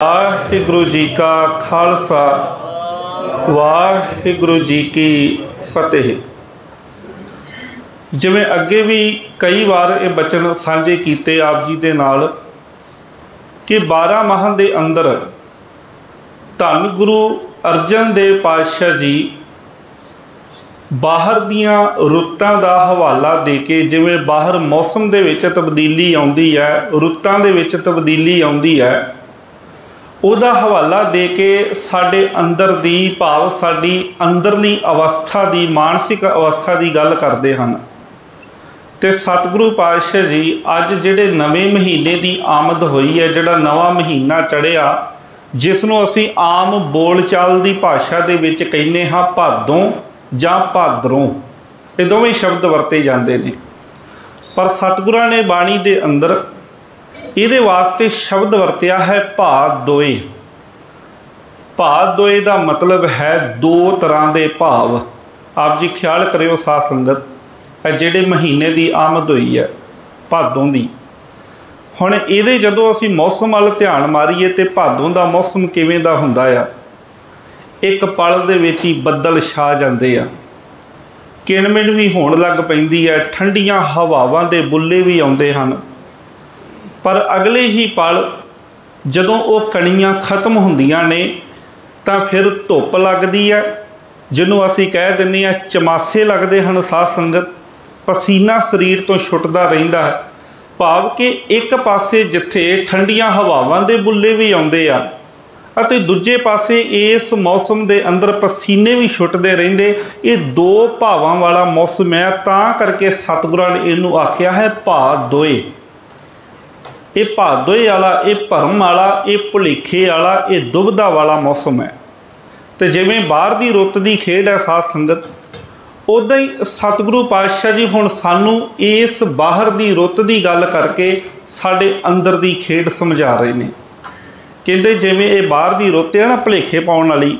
वाहिगुरु जी का खालसा वाहिगुरु जी की फतेह। जिवें अगे भी कई बार ये बचन साझे किए आप जी दे नाल कि 12 माह के अंदर धन गुरु अर्जन देव पातशाह जी बाहर दियां रुत्तां दा हवाला दे के, जिवें बाहर मौसम दे विच तब्दीली आउंदी है, रुत्तां दे विच तब्दीली आउंदी है, उहदा हवाला दे के साडे अंदर दी भाव साडी अंदरली अवस्था दी मानसिक अवस्था की गल करते हैं। तो सतगुरु पातशाह जी अज जिहड़े नवें महीने की आमद हुई है, जिहड़ा नवा महीना चढ़िया, जिसनों असी आम बोल चाल की भाषा दे विच कहने हाँ भादों जां भादरों, ये दोवें शब्द वरते जाते हैं। पर सतगुरां ने बाणी दे अंदर ये वास्ते शब्द वरत्या है भादोए। भादोए का मतलब है दो तरह के भाव। आप जी ख्याल करियो साध संगत, जिहड़े महीने की आमद हुई है भादों की, हुण इहदे जदों असीं मौसम वाल ध्यान मारीए तो भादों का मौसम किवें दा हुंदा आ। एक पल दे विच ही बदल छा जांदे आ, किणमिण भी होण लग पैंदी है, ठंडियां हवावां दे बुल्ले भी आउंदे हन। पर अगले ही पल जदों वो कणियां खत्म होंदियां ने तां फिर धुप लगदी है, जिन्हों असी कह दिंदे आ चमासे लगदे हन। साध संगत पसीना शरीर तो छुटदा रहिंदा है, भाव कि एक पासे जिथे ठंडियां हवावां दे बुल्ले भी आउंदे आ अते दूजे पासे इस मौसम दे अंदर पसीने भी छुटदे रहिंदे, ये दो भावां वाला मौसम है। तां करके सतगुरां ने इहनूं आखिया है भादोए। ये भादोए वाला, ये भरम वाला, ये भुलेखे वाला, ये दुविधा वाला मौसम है। तो जिवें बाहर की रुत की खेड है साध संगत, उदा ही सतगुरु पातशाह जी हुण सानू इस बाहर की रुत की गल करके साडे अंदर की खेड समझा रहे हैं। कहते जिवें ये बाहर की रुत है ना भुलेखे पाउण वाली,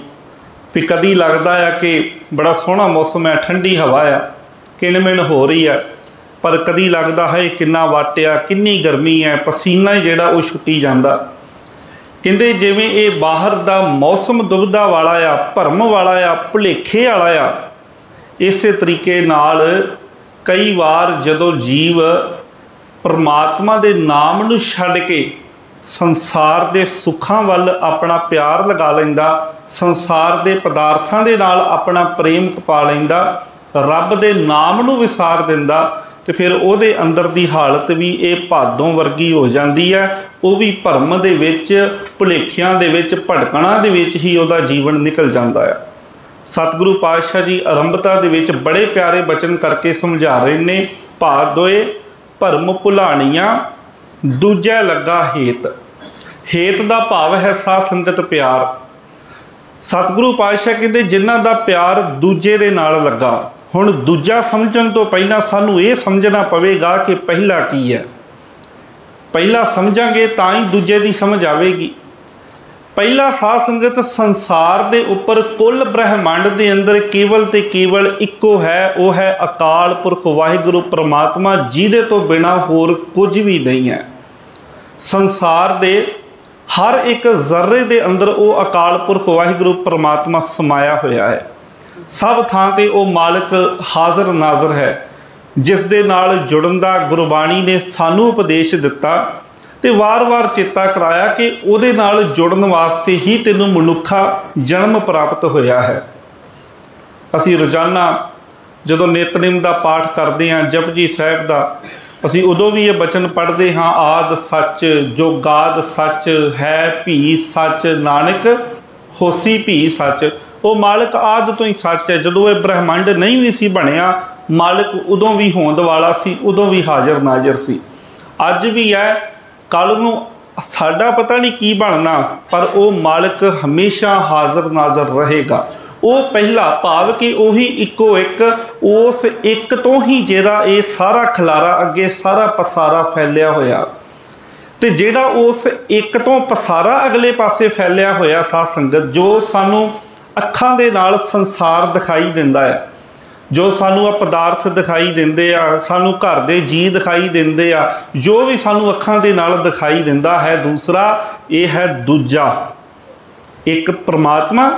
भी कदी लगता है कि बड़ा सोहना मौसम है, ठंडी हवा है, किणमिण हो रही है, पर कदी लगता है किन्ना वाटिया, किन्नी गर्मी है, पसीना ही जिहड़ा वो छुट्टी जांदा। कहते जिवें ये बाहर दा मौसम दुविधा वाला आ, भरम वाला आ, भुलेखे वाला आ, इस तरीके नाल कई बार जदों जीव परमात्मा दे नाम नूं छड्ड के संसार दे सुखां वल अपना प्यार लगा लैंदा, संसार दे पदार्थां दे नाल अपना प्रेम पा लैंदा, रब दे नाम नूं विसार दिंदा, तो फिर उहदे अंदर दी हालत भी ये भादों वर्गी हो जाती है। वो भी भरम दे विच, भुलेखियां दे विच, भटकणा दे विच ही उहदा जीवन निकल जाता है। सतगुरु पातशाह जी आरंभता दे विच बड़े प्यारे बचन करके समझा रहे ने, भादोए भरम भुलाणियां दूजा लगा हेत। हेत का भाव है साध संगत प्यार। सतगुरु पातशाह कहते जिन्हां दा प्यार दूजे दे नाल लगा। हुण दूजा समझण तो पहला सानू ये समझना पवेगा कि पहला की है। पहला समझांगे तां ही दूजे की समझ आवेगी। पहला साध संगत संसार दे उपर कुल ब्रह्मंड दे अंदर केवल ते केवल इक्को है, वो है अकाल पुरख वाहिगुरु परमात्मा, जिहदे तो बिना होर कुछ भी नहीं है। संसार दे हर एक जर्रे दे अंदर वो अकाल पुरख वाहिगुरु परमात्मा समाया होया है। सब थां ते वो मालिक हाज़र नाज़र है, जिस दे नाल जुड़न दा गुरबाणी ने सानू उपदेश दिता ते वार वार चेता कराया कि उहदे नाल जुड़न वास्ते ही तैनूं मनुखा जन्म प्राप्त होया है। असी रोज़ाना जदों नितनेम दा पाठ करते हैं जपजी साहिब दा, असी उदों भी ये बचन पढ़ते हाँ, आद सच जोगाद सच है भी सच, नानक होसी भी सच। वो मालिक आद तो ही सच है। जदों ये ब्रह्मंड नहीं भी सी बनिया, मालिक उदों भी होंद वाला सी, उदों भी हाज़र नाज़र सी, अज भी है, कल नूं साडा पता नहीं की बनना, पर वो मालिक हमेशा हाज़र नाज़र रहेगा। वो पहला भाव कि उही इक्को एक, उस एक तो ही जिहड़ा ये सारा खलारा अगे सारा पसारा फैलिया होया, ते जिहड़ा उस एक तो पसारा अगले पासे फैलिया होया साध संगत, जो सानू अखां दे नाल संसार दिखाई दिंदा है, जो सानू आ पदार्थ दिखाई देंदे आ, सानू घर दे जी दिखाई देंदे आ, जो भी सानू अखां दे नाल दिखाई दिंदा है, दूसरा ये है दूजा। एक परमात्मा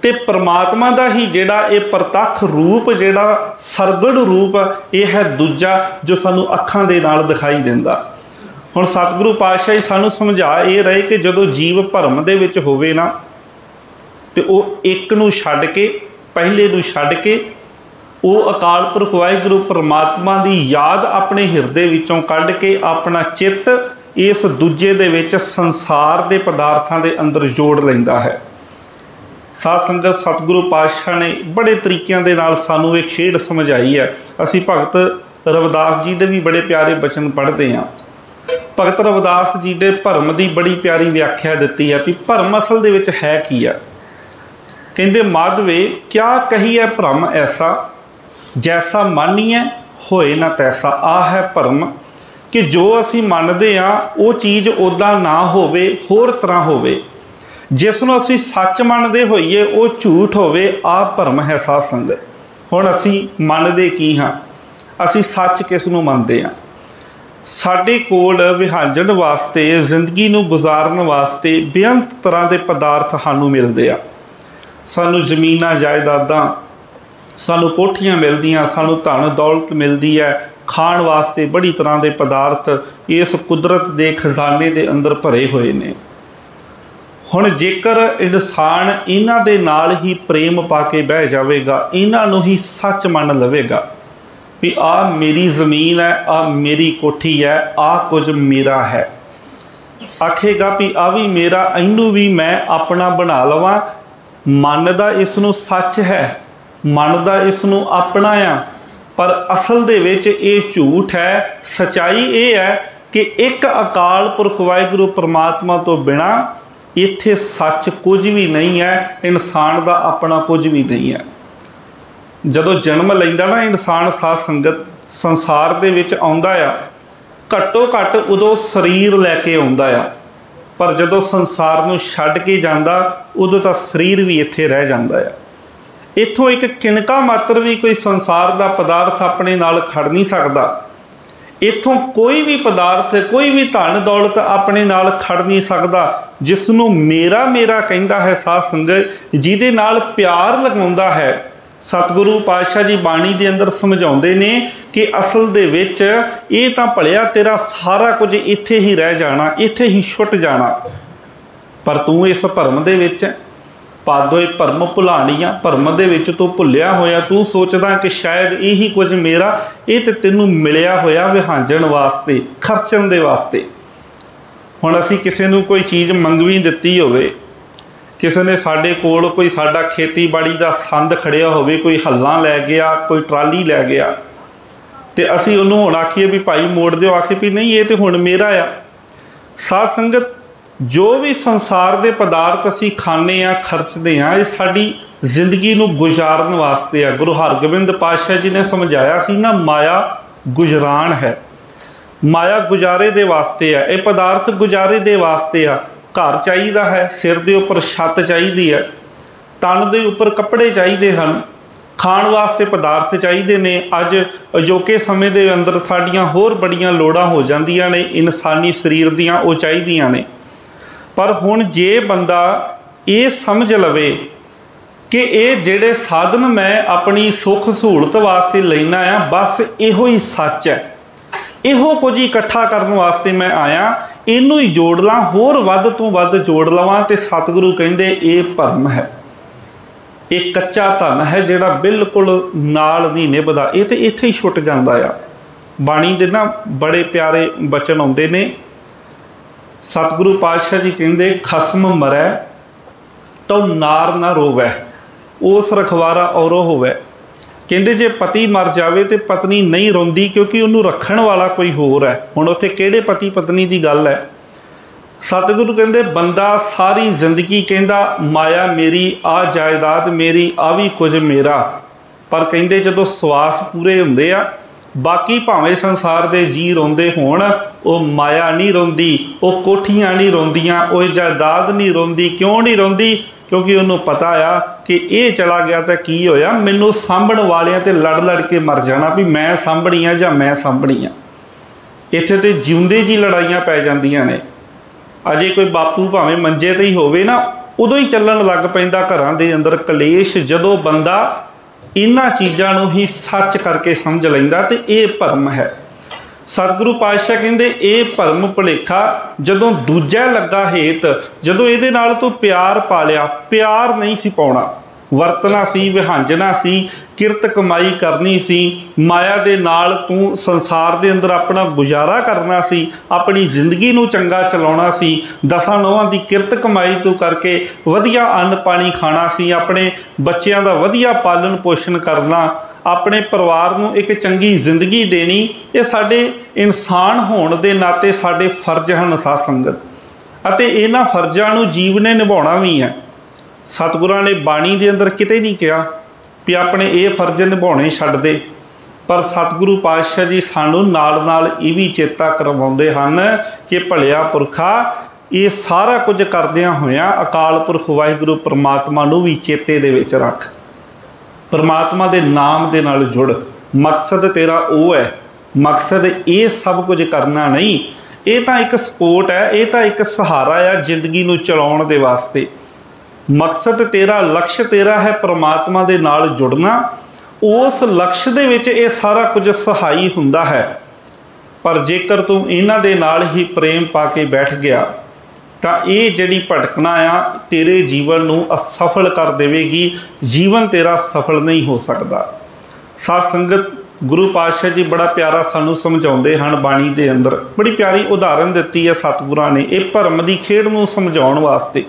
ते परमात्मा का ही जिहड़ा ये प्रतख रूप, जिहड़ा सरगड़ रूप, ये है दूजा जो सानू अखां दे नाल दिखाई दिंदा। हुण सतगुरु पातशाह सानू समझा ये रहे कि जदों जीव भरम दे विच होवे ना ते वो एक नूं छड्ड के, पहले नूं छड्ड के, वो अकाल पुरख वाहिगुरू परमात्मा की याद अपने हिरदे विचों कढ के अपना चित्त इस दूजे दे विच संसार के पदार्थां दे अंदर जोड़ लैंदा है। साध संगत सतगुरु पातशाह ने बड़े तरीकों के नाल सानू ये खेड समझाई है। असी भगत रविदास जी के भी बड़े प्यारे बचन पढ़ते हैं। भगत रविदास जी ने भरम की बड़ी प्यारी व्याख्या दी है कि भरम असल दे विच है की है। कहते माधवे क्या कहिए भरम ऐसा, जैसा मानीए होए ना तैसा। आ है भरम कि जो असी मनते हाँ वो चीज़ उदा ना होवे, होर तरह होवे। जिसनों असी सच मनते होइए वो झूठ होवे, आ भरम है। साध संगत हुण असी मनते की हाँ, असी सच किस नूं मनते हाँ। साडे कोल विहाजण वास्ते, जिंदगी नूं गुजारन वास्ते बेअंत तरह के पदार्थ सानूं मिलते आ। सानूं जमीनां जायदादां, सानूं कोठियां मिलदियां, सानूं धन दौलत मिलती है। खाण वास्ते बड़ी तरह के पदार्थ इस कुदरत के खजाने के अंदर भरे हुए ने। हुण जेकर इंसान इन्हां दे नाल ही प्रेम पा के बह जाएगा, इन्हां नूं ही सच मन लवेगा भी आ मेरी ज़मीन है, आ मेरी कोठी है, आ कुछ मेरा है, आखेगा भी आ भी मेरा, इनू भी मैं अपना बना लवां। मनदा इसनूं सच है, मनदा इसनूं अपना आ, पर असल दे विच ये झूठ है। सच्चाई ये है कि एक अकाल पुरख वाहिगुरू परमात्मा तो बिना इत्थे सच कुछ भी नहीं है, इंसान का अपना कुछ भी नहीं है। जदों जन्म लैंदा ना इंसान साध संगत संसार दे विच आउंदा आ, घट्टो घट्ट उदों शरीर लैके आउंदा आ, पर जदों संसार नूं छड्ड के जांदा उदों तां शरीर भी इत्थे रह जांदा आ। इत्थों एक किनका मात्र भी कोई संसार का पदार्थ अपने नाल खड़ नहीं सकता। इत्थों कोई भी पदार्थ, कोई भी धन दौलत अपने नाल खड़ नहीं सकता जिसनों मेरा मेरा कहता है। साध संगत जिहदे नाल प्यार लगाउंदा है। सतगुरु पातशाह जी बाणी दे अंदर समझाउंदे ने कि असल दे विच ये तां भलिया तेरा सारा कुछ इत्थे ही रह जाना, इत्थे ही छुट जाना, पर तू इस भरम दे विच पादोए भरम भुलाणिया। भरम दे विच तू भुलिया होया, तू सोचदा कि शायद यही कुछ मेरा, ये तो तेनू मिलिया होया विहांजण वास्ते, खर्चण दे वास्ते। हुण असीं किसी नूं कोई चीज़ मंगवी दित्ती होवे, किसी ने साडे कोल कोई साडा खेतीबाड़ी का संद खड़िया होवे, कोई हल्लां लै गया, कोई ट्राली लै गया, तो असीं उहनूं हुण आखीए भी भाई मोड़ दिओ, आखे भी नहीं ये तो हुण मेरा आ। साध संगत जो भी संसार के पदार्थ असी खाने आ, खर्चते हैं, ये साडी जिंदगी नूं गुजारन वास्ते है। गुरु हरगोबिंद पातशाह जी ने समझाया सी ना, माया गुजरान है, माया गुजारे दे वास्ते है, ये पदार्थ गुजारे दे वास्ते है। घर चाहिदा है, सिर दे उपर छत चाहिदी है, तन दे उपर कपड़े चाहिए हैं, खाण वास्ते पदार्थ चाहिए ने। अज अजोके समय के अंदर साडियां होर बड़ियां लोड़ां हो जांदियां ने, इंसानी शरीर दियां वो चाहिदियां ने। पर हुण जे बंदा ये समझ लवे कि ये जिहड़े साधन मैं अपनी सुख सहूलत वास्ते लेना आ, बस इहो ही सच है, इहो कुछ इकट्ठा करने वास्ते मैं आया, इनू ही जोड़ ला, होर वध तो वध जोड़ लवां, ते सतगुरु कहंदे ये भरम है, एक कच्चा धन है जिहड़ा बिल्कुल नाल नहीं निभदा, ये तो इत्थे ही छुट जांदा आ। बाणी दे ना बड़े प्यारे बचन आउंदे ने। सतगुरु पातशाह जी कहंदे खसम मरै तो नार ना रोवै, उस रखवारा औरो होवै। कहंदे जे पति मर जावे तो पत्नी नहीं रोंदी क्योंकि उन्होंने रखण वाला कोई होर है। हुण उत्थे किहड़े पति पत्नी की गल है। सतगुरु कहंदे बंदा सारी जिंदगी कहंदा माया मेरी, आ जायदाद मेरी, आ भी कुछ मेरा, पर कहंदे जदों सवास पूरे हुंदे आ, बाकी भावें संसार के जी रोंदे होण, वो माया नहीं रोंदी, वो कोठियां नहीं रोंदियां, वो जायदाद नहीं रोंदी। क्यों नहीं रोंदी? क्योंकि उन्होंने पता आ कि ये चला गया तो की होया, मैनू सांभण वालियां ते लड़ लड़ के मर जाना भी मैं सांभणी आ जां मैं सांभणी आ। इत्थे ते जिउंदे जी लड़ाइयां पै जांदियां ने। अजे कोई बापू भावें मंजे ते ही होवे ना, उदों ही चलन लग पैंदा घरां दे अंदर कलेश, जदों बंदा इन्हां चीज़ां नूं ही सच करके समझ लैंदा ते इह भरम है। सतगुरु पातशाह कहंदे ये भरम भुलेखा जदों दूजा लगा हेत, जदों इहदे नाल तूं प्यार पा लिया, प्यार नहीं सी पाउणा, वरतना सी, विहांजना सी, किरत कमाई करनी सी, माया दे नाल तूं संसार दे अंदर अपना गुजारा करना सी, अपनी जिंदगी नूं चंगा चलाउणा सी, दसां नौहां दी किरत कमाई तूं करके वधिया अन्न पानी खाना सी, अपने बच्चिआं दा वधिया पालन पोषण करना, अपने परिवार नूं एक चंगी जिंदगी देनी, ये साडे इंसान होण दे नाते साडे फर्ज हन साध संगत। अते इन्हां फर्जां नूं जीव ने निभाउणा भी है। सतगुरां ने बाणी दे अंदर किते नहीं कहा भी अपने ये फर्ज निभाउणे छड्ड दे, पर सतगुरु पातशाह जी सानूं नाल नाल ये भी चेता करवाउंदे हन कि भलिया पुरखा ये सारा कुछ करदिआं होइआं अकाल पुरख वाहिगुरू परमात्मा नूं भी चेते दे विच रख, परमात्मा दे नाम दे नाल जुड़। मकसद तेरा वो है, मकसद ये सब कुछ करना नहीं, ये तो एक सपोर्ट है, ये तो एक सहारा है जिंदगी नूं चलाउण दे वास्ते। मकसद तेरा, लक्ष्य तेरा है परमात्मा दे नाल जुड़ना, उस लक्ष्य दे विच ये सारा कुछ सहाई हुंदा है। पर जेकर तू इन्हां दे नाल ही प्रेम पा के बैठ गया तो ये जिहड़ी भटकना आ तेरे जीवन नूं असफल कर देवेगी, जीवन तेरा सफल नहीं हो सकता। साध संगत गुरु पातशाह जी बड़ा प्यारा सानूं समझाउंदे हन बाणी दे अंदर, बड़ी प्यारी उदाहरण दित्ती है सतगुरां ने ये भरम दी खेड नूं समझाउण वास्ते।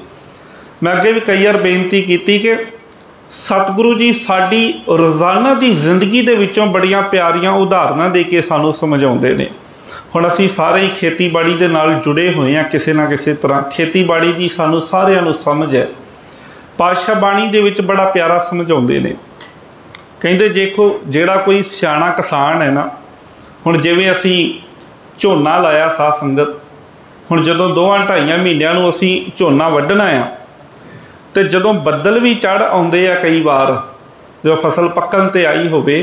मैं अगे भी कई बार बेनती की कि सतगुरु जी साडी रोज़ाना की जिंदगी दे विचों बड़ियां प्यारियां उदाहरणां दे के सानूं समझाउंदे ने। हुण असीं सारे ही खेतीबाड़ी दे नाल जुड़े होए हैं किसी ना किसी तरह, खेतीबाड़ी की सानूं सारिआं नूं समझ है। पातशाह बाणी दे विच बड़ा प्यारा समझाउंदे ने, कहंदे देखो जिहड़ा कोई सियाणा किसान है ना, हुण जिवें असीं झोना लाया साध संगत, हुण जदों 2-2.5 महीनों नूं असीं झोना वड्ढना आ तो जदों बदल भी चढ़ आउंदे आ, कई बार जो फसल पक्कण ते आई होवे,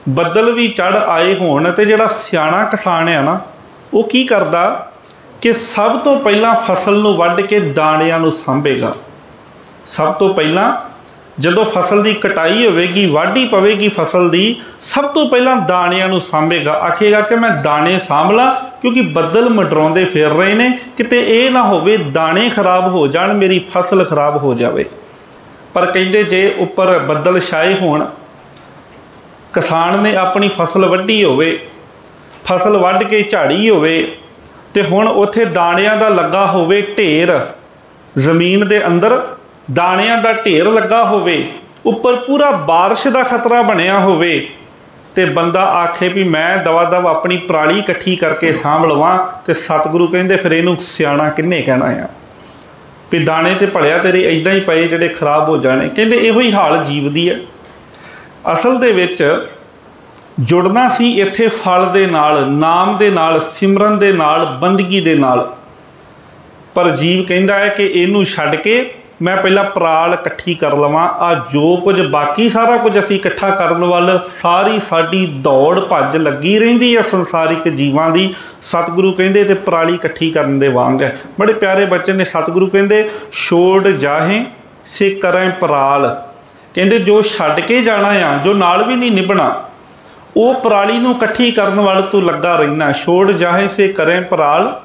बदल भी चढ़ आए होण ते जिहड़ा सियाणा किसान है ना, वो की करदा कि सब तो पहला फसल नूं वड्ढ के दाणिआं नूं सांभेगा। सब तो पहला जदों फसल की कटाई होवेगी, वाढी पवेगी फसल की, सब तो पहला दाणिआं नूं सांभेगा। आखेगा कि मैं दाणे सांभ ला क्योंकि बदल मंडराउंदे फिर रहे ने, किते ये ना होवे दाणे खराब हो जाण, मेरी फसल खराब हो जावे। पर कहंदे जे उपर बदल छाए होण, किसान ने अपनी फसल वड्ढी होवे, फसल वड्ढ के झाड़ी होवे ते हुण उत्थे दाणिआं दा लगा होवे ढेर, जमीन दे अंदर दाणिआं दा ढेर लगा होवे, उपर पूरा बारिश का खतरा बनिया होवे ते बंदा आखे भी मैं दवा दव अपनी पराली इकट्ठी करके सांभ लवां, ते सतगुरु कहंदे फिर इहनूं सियाणा किन्ने कहना आ भी दाणे ते भलिया तेरे इदां ही पए जिहड़े खराब हो जाने। कहंदे इहो ही हाल जीव दी है। असल दे विच जुड़ना सी इत्थे फल दे नाल, नाम दे नाल, सिमरन दे नाल, बंदगी दे नाल, पर जीव कहंदा है कि इहनूं छड्ड के मैं पहला पराल इकट्ठी कर लवां, आ जो कुछ बाकी सारा कुछ असीं इकट्ठा करन वाल सारी साडी दौड़ भज लगी रहिंदी है संसारिक जीवां दी। सतगुरु कहंदे ते पराली इकट्ठी करन दे वांग है। बड़े प्यारे बचन ने सतगुरु कहंदे छोड़ जाहें से करें पराल, कहंदे जो छड्ड के जाना आ, जो नाल भी नहीं निभना, वो पराली नूं इकट्ठी करन वाल तू लगा रहिना। छोड़ जाहे से करें पराल,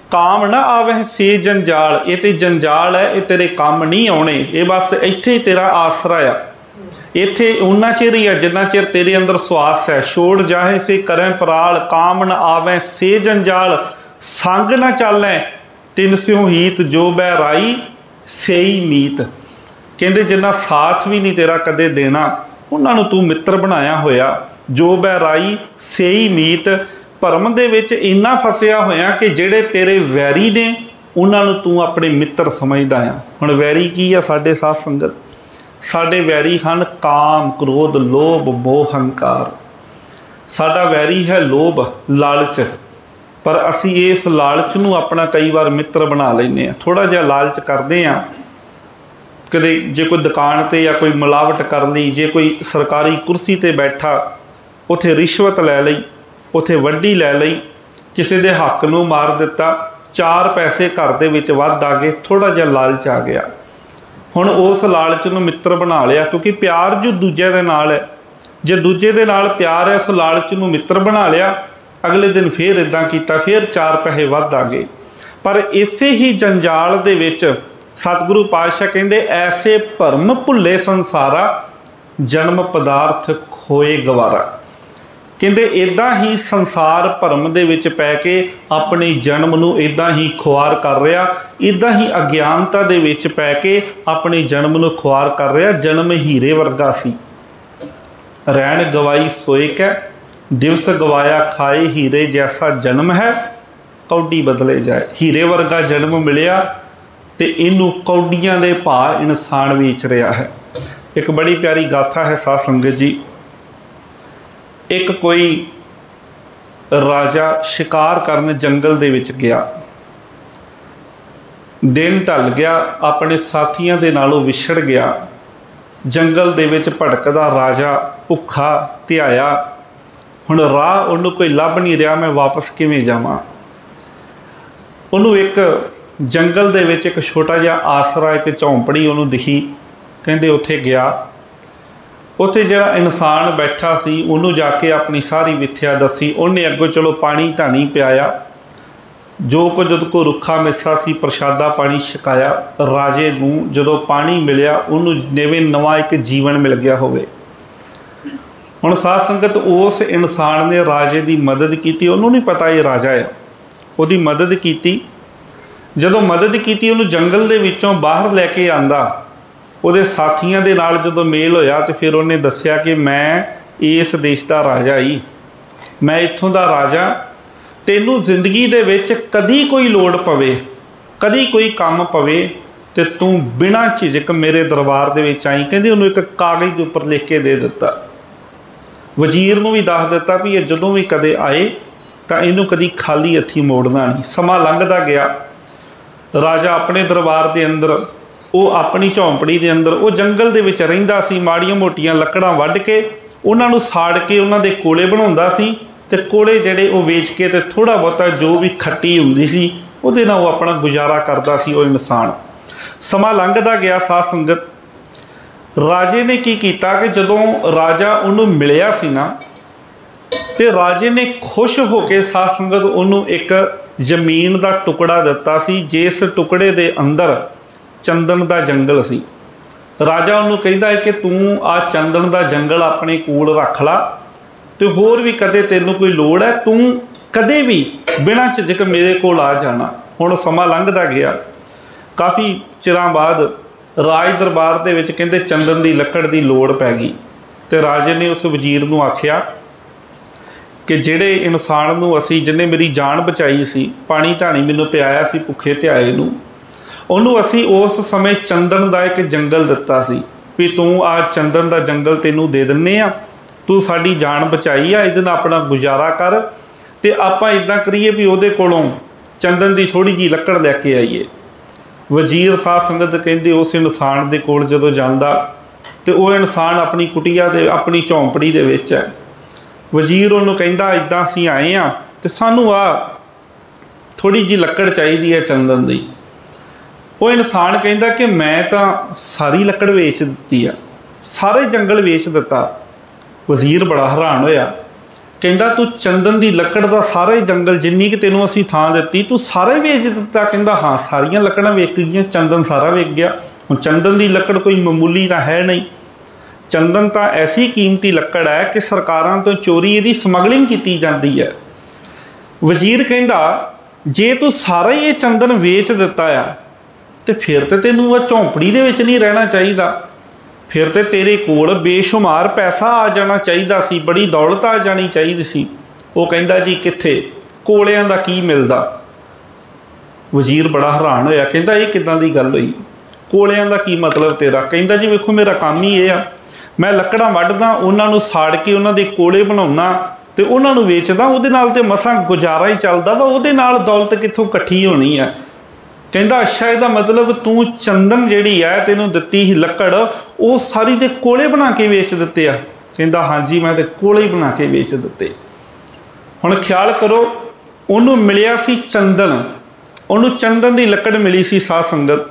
काम ना आवे से जंजाल, ये तो जंजाल है, ये तेरे काम नहीं आने, ये बस इत्थे ही तेरा आसरा आ, इत्थे उन्ना चिर ही है जिन्ना चिर तेरे अंदर स्वास है। छोड़ जाहे से करें पराल, काम न आवे से जंजाल, संग न चालें तिन स्यों हीत, जो बहराई से ही मीत। कहंदे जिन्ना साथ भी नहीं तेरा कदे देना, उन्होंने तू मित्र बनाया होया, जो बहराई से ही मीत। भरम दे विच इन्ना फसिया होया कि जिहड़े तेरे वैरी ने उन्होंने तू अपने मित्र समझदा आ। हुण वैरी की आ साडे साध संगत, साडे वैरी हन काम, क्रोध, लोभ, मोह, हंकार। साडा वैरी है लोभ, लालच, पर असी इस लालच नूं अपना कई बार मित्र बना लैंदे आ। थोड़ा जिहा लालच करदे आ, कदे जे कोई दुकान ते या कोई मिलावट कर ली, जे कोई सरकारी कुर्सी ते बैठा उत्थे रिश्वत लै लई, उत्थे वड्डी लै लई, किसी दे हक नूं मार दिता, 4 पैसे घर दे विच वध आ गए, थोड़ा जिहा लालच आ गया। हुण उस लालच नूं मित्र बना लिया, क्योंकि प्यार जो दूजे दे नाल है, जे दूजे दे नाल प्यार है, उस लालच नूं मित्र बना लिया। अगले दिन फिर इदां कीता, फिर 4 पैसे वध आ गए। पर इसे ही जंजाल दे विच सतगुरु पातशाह कहंदे ऐसे भरम भुले संसारा, जन्म पदार्थ खोए गवारा। कहंदे इदां ही संसार भरम दे विच पै के अपने जन्म नूं इदां ही खुआर कर रहा, इदां ही अज्ञानता दे विच पै के अपने जन्म नूं खुआर कर रहा। जन्म हीरे वर्गा सी, रैन गवाई सोए कै, दिवस गवाया खाए हीरे जैसा जन्म है, कौडी बदले जाए। हीरे वर्गा जन्म मिलिया ते इनू कौडियां दे भाव इंसान बेच रहा है। एक बड़ी प्यारी गाथा है साध संगत जी। एक कोई राजा शिकार करन जंगल दे विच गया, दिन ढल गया, अपने साथियों के नालों विछड़ गया। जंगल दे विच भटकदा राजा भुखा ध्याया, हुण राह उन्होंने कोई लभ नहीं रहा, मैं वापस किवें जावां। उन्होंने एक जंगल दे विच एक छोटा जिहा आसरा, एक झौंपड़ी उन्होंने दिखी। कहंदे उत्थे गया, उत्थे जिहड़ा इंसान बैठा सी उन्होंने जाके अपनी सारी विथ्या दसी। उन्हें अगों चलो पानी धानी पियाया, जो कुछ को रुखा मिस्सा सी प्रशादा पानी छकाया। राजे नूं जदों पानी मिलिया, उन्होंने जिवें नवां एक जीवन मिल गया होवे। हुण साध संगत उस इंसान ने राजे की मदद की, उन्होंने नहीं पता ये राजा है, उहदी मदद की। जदों मदद की, उन्होंने जंगल दे विचों बाहर लैके आंदा। उहदे साथियों के नाल जदों मेल होया तो फिर उन्हें दस्सिया कि मैं इस देश का राजा ही, मैं इत्थों का राजा। तैनूं जिंदगी दे विच कदी कोई लोड़ पवे, कदी कोई काम पवे तो तू बिना झिझक मेरे दरबार दे विच आई। कहंदे उन्होंने एक कागज़ के उपर लिख के दे दिता। वजीर नूं भी दस दिता भी ये जदों भी कदे आए तो इनू कदी खाली हथी मोड़ना नहीं। समा लंघदा गया, राजा अपने दरबार के अंदर, वो अपनी झौंपड़ी के अंदर, वो जंगल दे विच रहिंदा सी। माड़ियां मोटियां लकड़ां वढ के उन्हां नूं साड़ के उन्हां दे कोले बनाउंदा सी, ते कोले जिहड़े वो वेच के ते थोड़ा बहुता जो भी खट्टी हुंदी सी उहदे नाल वो अपना गुजारा करदा सी वो इंसान। समा लंघदा गया साध संगत। राजे ने की कीता कि जदों राजा उन्होंने मिलिया सी ना, ते राजे ने खुश होकर साध संगत उन्होंने एक जमीन का टुकड़ा दिता सी, जिस टुकड़े के अंदर चंदन का जंगल सी। राजा उन्होंने कहता है कि तू आ चंदन का जंगल अपने कोल रख ला, तो होर भी कदे तेनों कोई लोड़ है, तू कदे भी बिना झिझक मेरे कोल आ जाना। हुण समा लंघदा गया, काफ़ी चिरां बाद राज दरबार दे विच कहंदे चंदन की लकड़ की लोड़ पै गई। तो राजे ने उस वजीर नूं आखिया कि जिहड़े इंसान नूं असीं, जिन्हें मेरी जान बचाई सी, पानी धानी मैनूं पियाया सी भुखे ध्याए नूं, उन्होंने असी उस समय चंदन का एक जंगल दिता सी भी तू आ चंदन का जंगल तेनू दे दिन्ने आ, तू साडी जान बचाई आ, इहदे नाल अपना गुजारा कर। ते आपां इदां करिए भी उहदे कोलों चंदन की थोड़ी जी लकड़ लैके आईए। वजीर साध संगत कहंदे उस इंसान दे कोल जदों जांदा ते वो इंसान अपनी कुटिया दे, अपनी झौंपड़ी दे विच है। वजीर उन्होंने कहंदा इदां असीं आए आ ते सानू आ थोड़ी जी लकड़ चाहिदी है चंदन दी। वो इंसान कहता कि मैं तो सारी लकड़ वेच दी है, सारे जंगल वेच दिता। वजीर बड़ा हैरान होया, कहता तू चंदन की लकड़ का सारा जंगल जिन्नी कि तेनों असी थां दिती तू सारे वेच दिता? कहता हाँ सारिया लकड़ां विक गई, चंदन सारा विक गया। हुण चंदन की लकड़ कोई मामूली तो है नहीं, चंदन तो ऐसी कीमती लकड़ है कि सरकारां तो चोरी इहदी समगलिंग की जाती है। वजीर कहता जे तू सारा ही ये चंदन वेच दिता है तो फिर तो तेनों वह झौंपड़ी दे विच नहीं रहना चाहिए, फिर तो तेरे कोल बेशुमार पैसा आ जाना चाहिए सी, बड़ी दौलत आ जानी चाहिए सी। वो कहता जी कित्थे, कोलियां दा की मिलदा? वजीर बड़ा हैरान होया, कहता ये किदां दी गल होई, कोलियां दा की मतलब तेरा? कहता जी वेखो मेरा काम ही ये आ, मैं लकड़ां वढदा, उन्हां नूं साड़ के उन्हां दे कोले बनाउणा ते उन्हां नूं वेचदा, उहदे नाल ते मसां गुजारा ही चलदा वा, उहदे नाल दौलत कित्थों इकट्ठी होनी है। कहता अच्छा इसका मतलब तू चंदन जिहड़ी है तेनों दित्ती ही लकड़ वो सारी दे कोले बना के वेच दिते आ? कहता हाँ जी मैं तो कोले ही बना के वेच दिते। हुण ख्याल करो उन्होंने मिलिया सी चंदन, ਉਹਨੂੰ ਚੰਦਨ ਦੀ ਲੱਕੜ ਮਿਲੀ ਸੀ ਸਾਧ ਸੰਗਤ।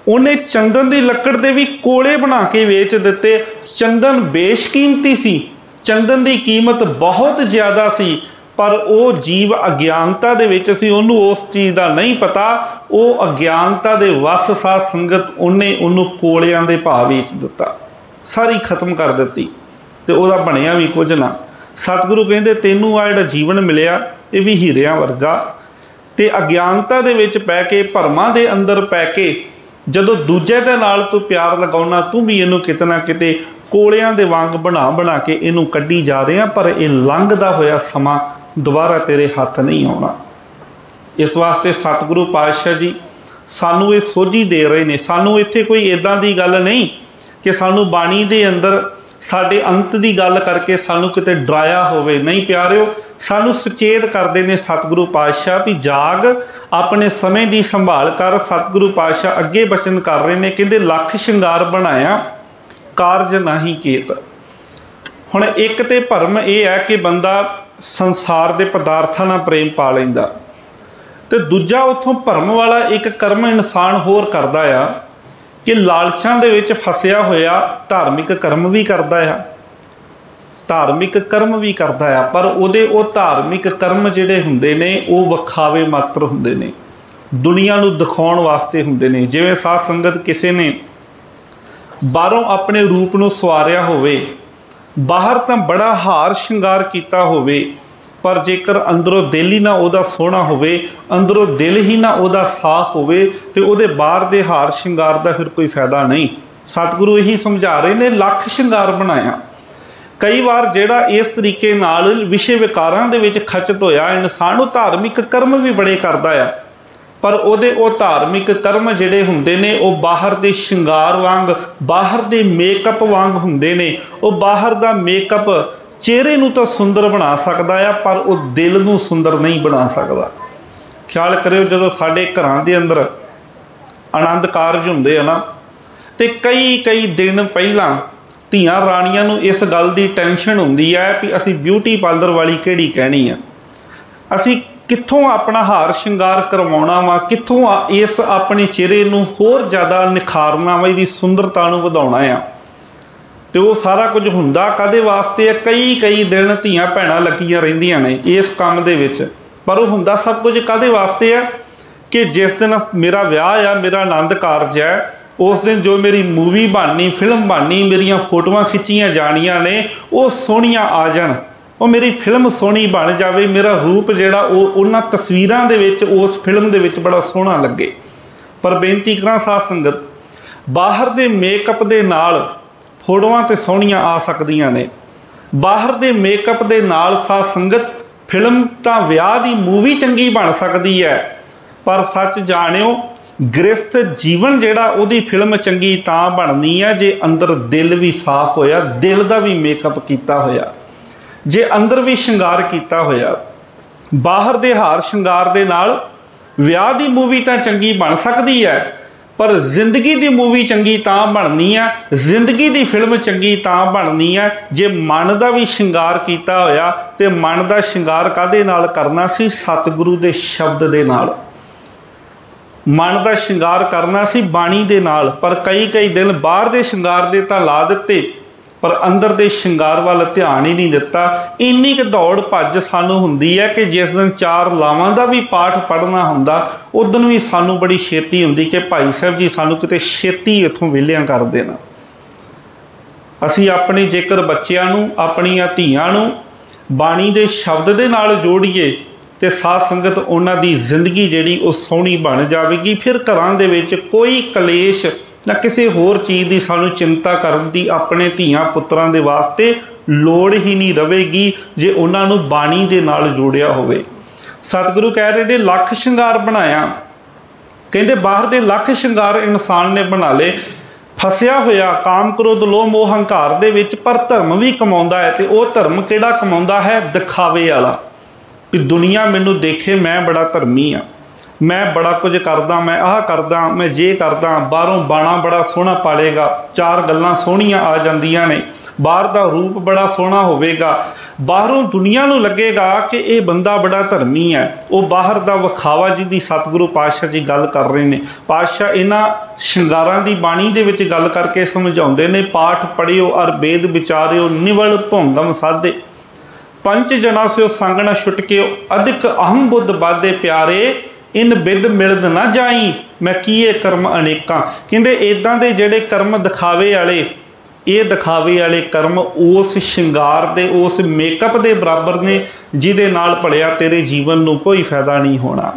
ਉਹਨੇ ਚੰਦਨ ਦੀ ਲੱਕੜ ਦੇ ਵੀ ਕੋਲੇ ਬਣਾ ਕੇ ਵੇਚ ਦਿੱਤੇ। ਚੰਦਨ ਬੇਸ਼ਕੀਮਤੀ ਸੀ, ਚੰਦਨ ਦੀ ਕੀਮਤ ਬਹੁਤ ਜ਼ਿਆਦਾ ਸੀ, ਪਰ ਉਹ ਜੀਵ ਅਗਿਆਨਤਾ ਦੇ ਵਿੱਚ ਸੀ, ਉਹਨੂੰ ਉਸ ਚੀਜ਼ ਦਾ ਨਹੀਂ ਪਤਾ। ਉਹ ਅਗਿਆਨਤਾ ਦੇ ਵਸ ਸਾਧ ਸੰਗਤ ਉਹਨੇ ਉਹਨੂੰ ਕੋਲਿਆਂ ਦੇ ਭਾਅ ਵੇਚ ਦਿੱਤਾ, ਸਾਰੀ ਖਤਮ ਕਰ ਦਿੱਤੀ, ਤੇ ਉਹਦਾ ਬਣਿਆ ਵੀ ਕੁਝ ਨਾ। ਸਤਿਗੁਰੂ ਕਹਿੰਦੇ ਤੈਨੂੰ ਆ ਜਿਹੜਾ ਜੀਵਨ ਮਿਲਿਆ ਇਹ ਵੀ ਹੀਰਿਆਂ ਵਰਗਾ, ਤੇ ਅਗਿਆਨਤਾ ਦੇ ਵਿੱਚ ਪੈ ਕੇ, ਭਰਮਾਂ ਦੇ ਅੰਦਰ ਪੈ ਕੇ ਜਦੋਂ ਦੂਜੇ ਦੇ ਨਾਲ ਤੂੰ ਪਿਆਰ ਲਗਾਉਣਾ, ਤੂੰ ਵੀ ਇਹਨੂੰ ਕਿਤੇ ਨਾ ਕਿਤੇ ਕੋਲਿਆਂ ਦੇ ਵਾਂਗ ਬਣਾ ਬਣਾ ਕੇ ਇਹਨੂੰ ਕੱਢੀ ਜਾ ਰਿਹਾ। ਪਰ ਇਹ ਲੰਘਦਾ ਹੋਇਆ ਸਮਾਂ ਦੁਬਾਰਾ ਤੇਰੇ ਹੱਥ ਨਹੀਂ ਆਉਣਾ। ਇਸ ਵਾਸਤੇ ਸਤਿਗੁਰੂ ਪਾਤਸ਼ਾਹ ਜੀ ਸਾਨੂੰ ਇਹ ਸੋਝੀ ਦੇ ਰਹੇ ਨੇ। ਸਾਨੂੰ ਇੱਥੇ ਕੋਈ ਇੱਦਾਂ ਦੀ ਗੱਲ ਨਹੀਂ ਕਿ ਸਾਨੂੰ ਬਾਣੀ ਦੇ ਅੰਦਰ ਸਾਡੇ ਅੰਤ ਦੀ ਗੱਲ ਕਰਕੇ ਸਾਨੂੰ ਕਿਤੇ ਡਰਾਇਆ ਹੋਵੇ, ਨਹੀਂ ਪਿਆਰਿਓ। ਸਾਨੂੰ ਸੁਚੇਤ ਕਰਦੇ ਨੇ ਸਤਿਗੁਰੂ ਪਾਤਸ਼ਾਹ ਵੀ ਜਾਗ, ਆਪਣੇ ਸਮੇਂ ਦੀ ਸੰਭਾਲ ਕਰ। ਸਤਿਗੁਰੂ ਪਾਤਸ਼ਾਹ ਅੱਗੇ ਬਚਨ ਕਰ ਰਹੇ ਨੇ, ਕਹਿੰਦੇ ਲੱਖ ਸ਼ਿੰਗਾਰ ਬਣਾਇਆ ਕਾਰਜ ਨਹੀਂ ਕੀਤ। ਹੁਣ ਇੱਕ ਤੇ ਭਰਮ ਇਹ ਹੈ ਕਿ ਬੰਦਾ ਸੰਸਾਰ ਦੇ ਪਦਾਰਥਾਂ ਨਾਲ ਪ੍ਰੇਮ ਪਾ ਲੈਂਦਾ, ਤੇ ਦੂਜਾ ਉੱਥੋਂ ਭਰਮ ਵਾਲਾ ਇੱਕ ਕਰਮ ਇਨਸਾਨ ਹੋਰ ਕਰਦਾ ਆ ਕਿ ਲਾਲਚਾਂ ਦੇ ਵਿੱਚ ਫਸਿਆ ਹੋਇਆ ਧਾਰਮਿਕ ਕਰਮ ਵੀ ਕਰਦਾ ਆ, ਧਾਰਮਿਕ ਕਰਮ ਵੀ ਕਰਦਾ ਆ, ਪਰ ਉਹਦੇ ਉਹ ਧਾਰਮਿਕ ਕਰਮ ਜਿਹੜੇ ਹੁੰਦੇ ਨੇ ਉਹ ਵਿਖਾਵੇ ਮਾਤਰ ਹੁੰਦੇ ਨੇ, ਦੁਨੀਆ ਨੂੰ ਦਿਖਾਉਣ ਵਾਸਤੇ ਹੁੰਦੇ ਨੇ। ਜਿਵੇਂ ਸਾਧ ਸੰਗਤ ਕਿਸੇ ਨੇ ਬਾਹਰੋਂ ਆਪਣੇ ਰੂਪ ਨੂੰ ਸਵਾਰਿਆ ਹੋਵੇ, ਬਾਹਰ ਤਾਂ ਬੜਾ ਹਾਰ ਸ਼ਿੰਗਾਰ ਕੀਤਾ ਹੋਵੇ, ਪਰ ਜੇਕਰ ਅੰਦਰੋਂ ਦਿਲ ਹੀ ਨਾ ਉਹਦਾ ਸੋਹਣਾ ਹੋਵੇ, ਅੰਦਰੋਂ ਦਿਲ ਹੀ ਨਾ ਉਹਦਾ ਸਾਫ਼ ਹੋਵੇ, ਤੇ ਉਹਦੇ ਬਾਹਰ ਦੇ ਹਾਰ ਸ਼ਿੰਗਾਰ ਦਾ ਫਿਰ ਕੋਈ ਫਾਇਦਾ ਨਹੀਂ। ਸਤਿਗੁਰੂ ਇਹੀ ਸਮਝਾ ਰਹੇ ਨੇ, ਲੱਖ ਸ਼ਿੰਗਾਰ ਬਣਾਇਆ। ਕਈ ਵਾਰ ਜਿਹੜਾ ਇਸ ਤਰੀਕੇ ਨਾਲ ਵਿਸ਼ੇ ਵਿਕਾਰਾਂ ਦੇ ਵਿੱਚ ਖਚਤ ਹੋਇਆ ਇਨਸਾਨ, ਉਹ ਧਾਰਮਿਕ ਕਰਮ ਵੀ ਬੜੇ ਕਰਦਾ ਆ, ਪਰ ਉਹਦੇ ਉਹ ਧਾਰਮਿਕ ਕਰਮ ਜਿਹੜੇ ਹੁੰਦੇ ਨੇ ਉਹ ਬਾਹਰ ਦੇ ਸ਼ਿੰਗਾਰ ਵਾਂਗ, ਬਾਹਰ ਦੇ ਮੇਕਅਪ ਵਾਂਗ ਹੁੰਦੇ ਨੇ। ਉਹ ਬਾਹਰ ਦਾ ਮੇਕਅਪ ਚਿਹਰੇ ਨੂੰ ਤਾਂ ਸੁੰਦਰ ਬਣਾ ਸਕਦਾ ਆ, ਪਰ ਉਹ ਦਿਲ ਨੂੰ ਸੁੰਦਰ ਨਹੀਂ ਬਣਾ ਸਕਦਾ। ਖਿਆਲ ਕਰਿਓ, ਜਦੋਂ ਸਾਡੇ ਘਰਾਂ ਦੇ ਅੰਦਰ ਆਨੰਦ ਕਾਰਜ ਹੁੰਦੇ ਆ ਨਾ, ਤੇ ਕਈ ਦਿਨ ਪਹਿਲਾਂ ਧੀਆਂ ਰਾਣੀਆਂ ਨੂੰ ਇਸ ਗੱਲ ਦੀ ਟੈਨਸ਼ਨ ਹੁੰਦੀ ਹੈ ਵੀ ਅਸੀਂ ਬਿਊਟੀ ਪਾਰਲਰ ਵਾਲੀ ਕਿਹੜੀ ਕਹਿਣੀ ਆ, ਅਸੀਂ ਕਿੱਥੋਂ ਆਪਣਾ ਹਾਰ ਸ਼ਿੰਗਾਰ ਕਰਵਾਉਣਾ ਵਾ, ਕਿੱਥੋਂ ਇਸ ਆਪਣੇ ਚਿਹਰੇ ਨੂੰ ਹੋਰ ਜ਼ਿਆਦਾ ਨਿਖਾਰਨਾ ਵਾ, ਇਹਦੀ ਸੁੰਦਰਤਾ ਨੂੰ ਵਧਾਉਣਾ ਆ। ਤੇ ਉਹ ਸਾਰਾ ਕੁਝ ਹੁੰਦਾ ਕਾਹਦੇ ਵਾਸਤੇ ਹੈ? ਕਈ ਦਿਨ ਧੀਆਂ ਭੈਣਾਂ ਲੱਗੀਆਂ ਰਹਿੰਦੀਆਂ ਨੇ ਇਸ ਕੰਮ ਦੇ ਵਿੱਚ, ਪਰ ਉਹ ਹੁੰਦਾ ਸਭ ਕੁਝ ਕਾਹਦੇ ਵਾਸਤੇ ਹੈ? ਕਿ ਜਿਸ ਦਿਨ ਮੇਰਾ ਵਿਆਹ ਆ, ਮੇਰਾ ਆਨੰਦ ਕਾਰਜ ਹੈ, ਉਸ ਦਿਨ ਜੋ ਮੇਰੀ ਮੂਵੀ ਬਣਨੀ, ਫਿਲਮ ਬਣਨੀ, ਮੇਰੀਆਂ ਫੋਟੋਆਂ ਖਿੱਚੀਆਂ ਜਾਣੀਆਂ ਨੇ, ਉਹ ਸੋਹਣੀਆਂ ਆ ਜਾਣ, ਉਹ ਮੇਰੀ ਫਿਲਮ ਸੋਹਣੀ ਬਣ ਜਾਵੇ, ਮੇਰਾ ਰੂਪ ਜਿਹੜਾ ਉਹ ਉਹਨਾਂ ਤਸਵੀਰਾਂ ਦੇ ਵਿੱਚ, ਉਸ ਫਿਲਮ ਦੇ ਵਿੱਚ ਬੜਾ ਸੋਹਣਾ ਲੱਗੇ। ਪਰ ਬੇਨਤੀ ਕਰਾਂ ਸਾਧ ਸੰਗਤ, ਬਾਹਰ ਦੇ ਮੇਕਅਪ ਦੇ ਨਾਲ ਫੋਟੋਆਂ ਤੇ ਸੋਹਣੀਆਂ ਆ ਸਕਦੀਆਂ ਨੇ, ਬਾਹਰ ਦੇ ਮੇਕਅਪ ਦੇ ਨਾਲ ਸਾਧ ਸੰਗਤ ਫਿਲਮ ਤਾਂ ਵਿਆਹ ਦੀ ਮੂਵੀ ਚੰਗੀ ਬਣ ਸਕਦੀ ਹੈ, ਪਰ ਸੱਚ ਜਾਣਿਓ ਗ੍ਰਸਥ ਜੀਵਨ ਜਿਹੜਾ ਉਹਦੀ ਫਿਲਮ ਚੰਗੀ ਤਾਂ ਬਣਨੀ ਹੈ ਜੇ ਅੰਦਰ ਦਿਲ ਵੀ ਸਾਫ਼ ਹੋਇਆ, ਦਿਲ ਦਾ ਵੀ ਮੇਕਅਪ ਕੀਤਾ ਹੋਇਆ, ਜੇ ਅੰਦਰ ਵੀ ਸ਼ਿੰਗਾਰ ਕੀਤਾ ਹੋਇਆ। ਬਾਹਰ ਦੇ ਹਾਰ ਸ਼ਿੰਗਾਰ ਦੇ ਨਾਲ ਵਿਆਹ ਦੀ ਮੂਵੀ ਤਾਂ ਚੰਗੀ ਬਣ ਸਕਦੀ ਹੈ, ਪਰ ਜ਼ਿੰਦਗੀ ਦੀ ਮੂਵੀ ਚੰਗੀ ਤਾਂ ਬਣਨੀ ਆ, ਜ਼ਿੰਦਗੀ ਦੀ ਫਿਲਮ ਚੰਗੀ ਤਾਂ ਬਣਨੀ ਆ ਜੇ ਮਨ ਦਾ ਵੀ ਸ਼ਿੰਗਾਰ ਕੀਤਾ ਹੋਇਆ। ਤੇ ਮਨ ਦਾ ਸ਼ਿੰਗਾਰ ਕਾਹਦੇ ਨਾਲ ਕਰਨਾ ਸੀ? ਸਤਿਗੁਰੂ ਦੇ ਸ਼ਬਦ ਦੇ ਨਾਲ। ਮਨ ਦਾ ਸ਼ਿੰਗਾਰ ਕਰਨਾ ਸੀ ਬਾਣੀ ਦੇ ਨਾਲ। ਪਰ ਕਈ ਦਿਨ ਬਾਹਰ ਦੇ ਸ਼ਿੰਗਾਰ ਦੇ ਤਾਂ ਲਾ ਦਿੱਤੇ, ਪਰ ਅੰਦਰ ਦੇ ਸ਼ਿੰਗਾਰ ਵੱਲ ਧਿਆਨ ਹੀ ਨਹੀਂ ਦਿੱਤਾ। ਇੰਨੀ ਕੁ ਦੌੜ ਭੱਜ ਸਾਨੂੰ ਹੁੰਦੀ ਹੈ ਕਿ ਜਿਸ ਦਿਨ 4 ਲਾਵਾਂ ਦਾ ਵੀ ਪਾਠ ਪੜ੍ਹਨਾ ਹੁੰਦਾ, ਉਸ ਦਿਨ ਵੀ ਸਾਨੂੰ ਬੜੀ ਛੇਤੀ ਹੁੰਦੀ ਕਿ ਭਾਈ ਸਾਹਿਬ ਜੀ ਸਾਨੂੰ ਕਿਤੇ ਛੇਤੀ ਇੱਥੋਂ ਵਿਹਲਿਆਂ ਕਰ ਦੇਣਾ। ਅਸੀਂ ਆਪਣੇ ਜੇਕਰ ਬੱਚਿਆਂ ਨੂੰ, ਆਪਣੀਆਂ ਧੀਆਂ ਨੂੰ ਬਾਣੀ ਦੇ ਸ਼ਬਦ ਦੇ ਨਾਲ ਜੋੜੀਏ ਤੇ ਸਾਧ ਸੰਗਤ ਉਹਨਾਂ ਦੀ ਜ਼ਿੰਦਗੀ ਜਿਹੜੀ ਉਹ ਸੋਹਣੀ ਬਣ ਜਾਵੇਗੀ। ਫਿਰ ਘਰਾਂ ਦੇ ਵਿੱਚ ਕੋਈ ਕਲੇਸ਼ ਨਾ ਕਿਸੇ ਹੋਰ ਚੀਜ਼ ਦੀ ਸਾਨੂੰ ਚਿੰਤਾ ਕਰਨ ਦੀ ਆਪਣੇ ਧੀਆਂ ਪੁੱਤਰਾਂ ਦੇ ਵਾਸਤੇ ਲੋੜ ਹੀ ਨਹੀਂ ਰਵੇਗੀ ਜੇ ਉਹਨਾਂ ਨੂੰ ਬਾਣੀ ਦੇ ਨਾਲ ਜੋੜਿਆ ਹੋਵੇ। ਸਤਿਗੁਰੂ ਕਹਿ ਰਹੇ ਨੇ ਲੱਖ ਸ਼ਿੰਗਾਰ ਬਣਾਇਆ। ਕਹਿੰਦੇ ਬਾਹਰ ਦੇ ਲੱਖ ਸ਼ਿੰਗਾਰ ਇਨਸਾਨ ਨੇ ਬਣਾ ਲਏ, ਫਸਿਆ ਹੋਇਆ ਕਾਮ ਕ੍ਰੋਧ ਲੋਭ ਮੋਹ ਹੰਕਾਰ ਦੇ ਵਿੱਚ, ਪਰ ਧਰਮ ਵੀ ਕਮਾਉਂਦਾ ਹੈ। ਤੇ ਉਹ ਧਰਮ ਕਿਹੜਾ ਕਮਾਉਂਦਾ ਹੈ? ਦਿਖਾਵੇ ਵਾਲਾ, ਵੀ ਦੁਨੀਆ ਮੈਨੂੰ ਦੇਖੇ ਮੈਂ ਬੜਾ ਧਰਮੀ ਆ, ਮੈਂ ਬੜਾ ਕੁਝ ਕਰਦਾ, ਮੈਂ ਆਹ ਕਰਦਾ, ਮੈਂ ਜੇ ਕਰਦਾ। ਬਾਹਰੋਂ ਬਾਣਾ ਬੜਾ ਸੋਹਣਾ ਪਾਲੇਗਾ, 4 ਗੱਲਾਂ ਸੋਹਣੀਆਂ ਆ ਜਾਂਦੀਆਂ ਨੇ, बाहर का रूप बड़ा सोहना होवेगा, बाहरों दुनिया नूं लगेगा कि ये बंदा बड़ा धर्मी है। वो बाहर का विखावा जिहदी सतगुरु पातशाह जी गल कर रहे हैं। पातशाह इन्हां शिंगारां दी बाणी दे विच गल करके समझाउंदे ने, पाठ पढ़ियो अर वेद विचारियो निवल भोंगम साधे, पंच जना से संगना छुटके अधिक अहम बुद्ध बाधे प्यारे, इन बिद मिलद ना जाई मैं किए कर्म अनेकां। कहंदे इदां दे जिहड़े कर्म दिखावे वाले, ये दिखावे वाले कर्म उस शिंगार दे उस मेकअप दे बराबर ने जिहदे नाल भलिया तेरे जीवन नूं कोई फायदा नहीं होना।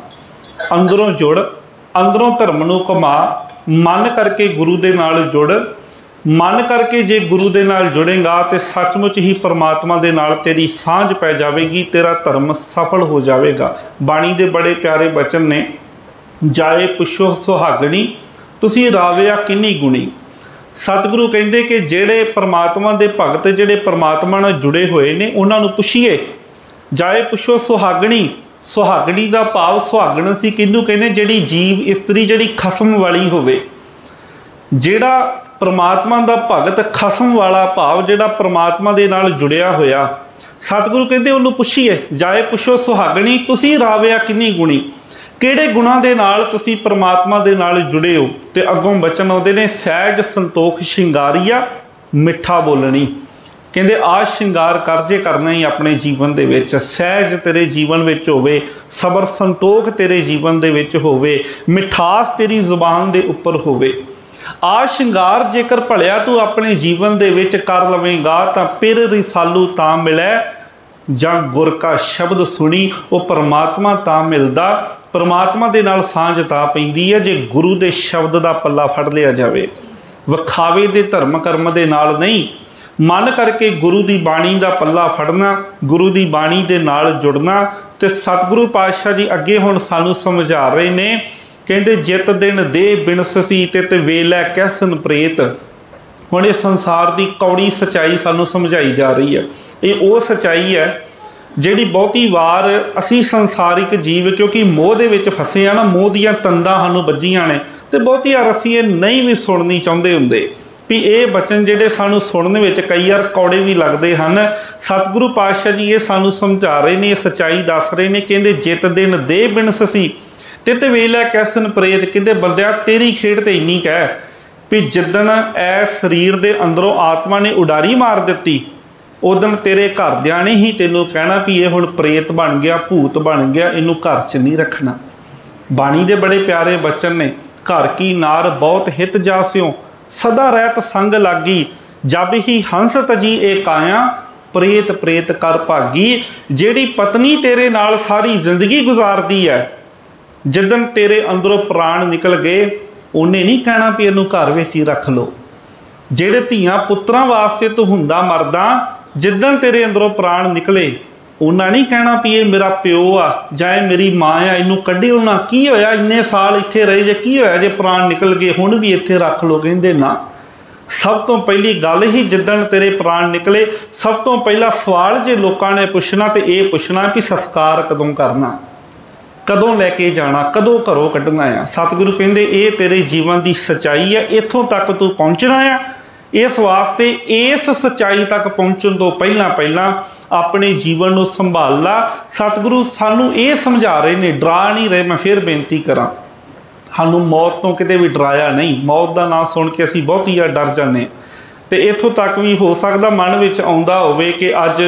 अंदरों जुड़, अंदरों धर्म नूं कमा, मन करके गुरु दे नाल जुड़, मन करके जे गुरु दे नाल जुड़ेगा तो सचमुच ही परमात्मा दे नाल तेरी सांझ पै जाएगी, तेरा धर्म सफल हो जाएगा। बाणी दे बड़े प्यारे बचन ने, जाए पुछो सुहागणी तुसी राविया किन्नी गुणी। सतगुरु कहते कि जेड़े परमात्मा दे भगत जेड़े परमात्मा नाल जुड़े हुए ने उन्हां नूं पुछिए, जाए पुछो सुहागणी। सुहागणी का भाव सुहागण सी किहनूं कहने, जिहड़ी जीव इस्तरी जिहड़ी खसम वाली होवे। जेड़ा परमात्मा का भगत खसम वाला भाव जिहड़ा परमात्मा दे नाल जुड़िया होया, सतगुरु कहते उन्होंने पुछिए, जाए पुछो सुहागणी तुसी राविया किन्नी गुणी, किहड़े गुणां दे नाल तुसी परमात्मा दे नाल जुड़े हो। ते अगों बचन आउंदे ने, सहज संतोख शिंगारिया मिठा बोलनी। कहते आ शिंगार कर जे करना ही अपने जीवन दे विच, सहज तेरे जीवन विच होवे, सबर संतोख तेरे जीवन दे विच होवे, मिठास तेरी जुबान दे उपर होवे। आ शिंगार जेकर भलिया तू अपने जीवन दे विच कर लवेगा तां पिर रिसालू तां मिलै, जां गुर का शब्द सुनी वो परमात्मा तां मिलदा। परमात्मा दे नाल सांझ तां पैंदी है जे गुरु दे शब्द दा पल्ला फड़ लिया जावे, विखावे दे धर्म कर्म दे नाल नहीं। मन करके गुरु दी बाणी दा पल्ला फड़ना, गुरु दी बाणी दे नाल जुड़ना। ते सतगुरु पातशाह जी अगे हुण सानू समझा रहे ने, कहते जित दिन दे बिनससी तित वेलै कैसन प्रेत। हुण इस संसार की कौड़ी सच्चाई सानू समझाई जा रही है। ये वो सच्चाई है जिहड़ी बहुती वार असी संसारिक जीव क्योंकि मोह दे विच फसे आ ना, मोह दीयां तंदां सानू बज्जियां ने, ते बहुती वार असी ये नहीं भी सुननी चाहुंदे हुंदे भी ये बचन जिहड़े सानू सुनने विच कई बार कौड़े भी लगते हैं। सतगुरु पातशाह जी ये सानू समझा रहे ने, सच्चाई दस रहे ने। कहते जित दिन दे बिनससी तित वेलै कैसन प्रेत। कहते बंदिया तेरी खेड ते इन्नी कह भी जिदन ऐ शरीर दे अंदरों आत्मा ने उडारी मार दिती, उदन तेरे घरदियां ने ही तेनों कहना भी ये हुण प्रेत बन गया, भूत बन गया, इनू घर च नहीं रखना। बाणी दे बड़े प्यारे बचन ने, घर की नार बहुत हित जास्यों, सदा रहत संग लागी, जब ही हंस तजी ए काया, प्रेत प्रेत कर भागी। जेड़ी पत्नी तेरे नाल सारी जिंदगी गुजारदी है, जिदन तेरे अंदरों प्राण निकल गए उन्हें नहीं कहना भी इनू घर विच ही रख लो। जेड़े धीआं पुत्रां वास्ते तू हुंदा मरदा, जिदन तेरे अंदरों प्राण निकले उन्हें नहीं कहना भी ये मेरा प्यो आ जाए मेरी माँ आ, इनू कढ़ियो ना, की होया इन्ने साल इत्थे रहे जे, की होया जे प्राण निकल गए हुण भी इत्थे रख लो। कहंदे ना, सब तो पहली गल ही जिदन तेरे प्राण निकले, सब तो पहला सवाल जे लोगों ने पुछना तो ये पुछना कि संस्कार कदों करना, कदों लैके जाना, कदों घरों कढ़ना आ। सतगुरु कहंदे ये तेरे जीवन की सच्चाई है, इत्थों तक तू पहुँचना आ। इस वास्ते इस सच्चाई तक पहुँचण तो पहला अपने जीवन को संभाल ला। सतगुरु सानू ये समझा रहे ने, डरा नहीं रहे। मैं फिर बेनती करा, सानू मौत तो किते भी डराया नहीं। मौत का नाम सुन के असीं बहुत ही डर जाने, तो इत्थों तक भी हो सकता मन विच आउंदा होवे कि अज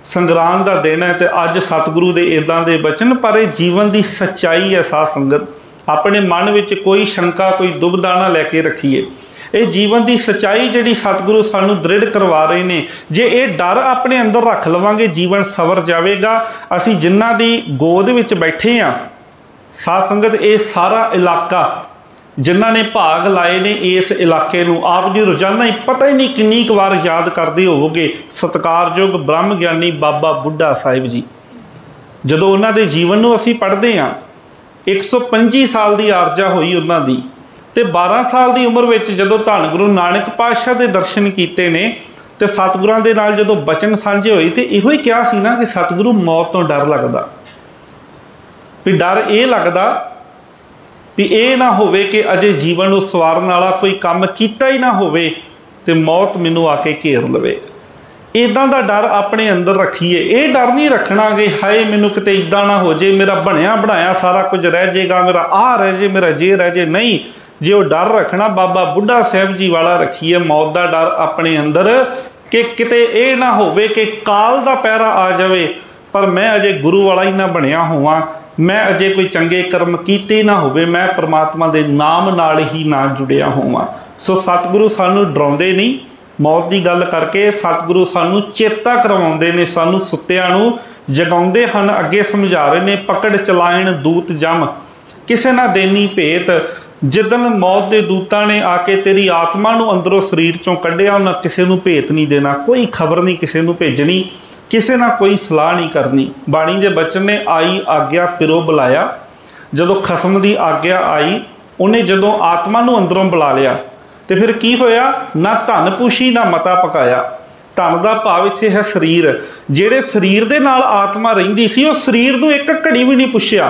संग्राम का दिन है तो अज सतगुरु के इदां दे बचन, पर यह जीवन की सच्चाई है। साध संगत अपने मन विच कोई शंका कोई दुविधा ना लैके रखिए। ये जीवन की सच्चाई जिहड़ी सतगुरु सानू दृढ़ करवा रहे ने, जे ये डर अपने अंदर रख लवांगे जीवन सवर जाएगा। असीं जिन्हां दी गोद विच बैठे हाँ साध संगत, ये सारा इलाका जिन्हां ने भाग लाए ने इस इलाके नूं, आप जी रोजाना ही पता ही नहीं किन्नी क वार याद करते होवोगे सत्कारयोग ब्रह्म ज्ञानी बाबा बुढ़ा साहिब जी। जदों उन्हां दे जीवन नूं असीं पढ़दे हाँ, 125 साल की आरजा हुई उन्हां दी, ते 12 साल की उम्र में जदों धन गुरु नानक पातशाह के दर्शन किए ने, तो सतगुरां दे नाल जदों बचन सांझे होए तो इहो ही कहा सी ना कि सतगुरु मौत तो डर लगदा, भी डर ये लगदा भी ये ना होवे कि अजे जीवन को सवारन वाला कोई काम कीता ही ना होवे ते मौत मैनू आके घेर लवे। इदां दा डर अपने अंदर रखीए। ये डर नहीं रखना कि हाए मैनू किते इदां ना हो जे, मेरा बनया बनाया सारा कुछ रह जाएगा, मेरा आ रह जे, मेरा जे रह जे। नहीं, जे वो डर रखना बाबा बुढ़ा साहब जी वाला रखीए, मौत का डर अपने अंदर कि किते ये ना होवे कि काल का पैरा आ जाए पर मैं अजे गुरु वाला ही ना बनया होवां, मैं अजे कोई चंगे कर्म कीते ना होवे, मैं परमात्मा के नाम नाल ही ना जुड़िया होवां। सो सतगुरु सानू डराउंदे नहीं, मौत की गल करके सतगुरु सानू चेता करवाउंदे ने, सानू सुत्तियां नू जगाउंदे हन। अगे समझा रहे ने, पकड़ चलायण दूत जम किसे ना देनी भेत। जिदन मौत के दूतां ने आके तेरी आत्मा नू अंदरों शरीर चों कढ़िया, उन्हें किसी नू भेत नहीं देना, कोई खबर नहीं किसी नू भेजनी, किसी ना कोई सलाह नहीं करनी। बाणी के बचन ने आई आग्या पिरो बुलाया, जदों खसम की आग्या आई, उन्हें जदों आत्मा नू अंदरों बुला लिया तो फिर की होया, ना धन पूछी ना मता पकाया। धन का भाव इत्थे है शरीर, जिहड़े शरीर दे नाल आत्मा रहिंदी सी, उस शरीर नू एक घड़ी भी नहीं पुछया,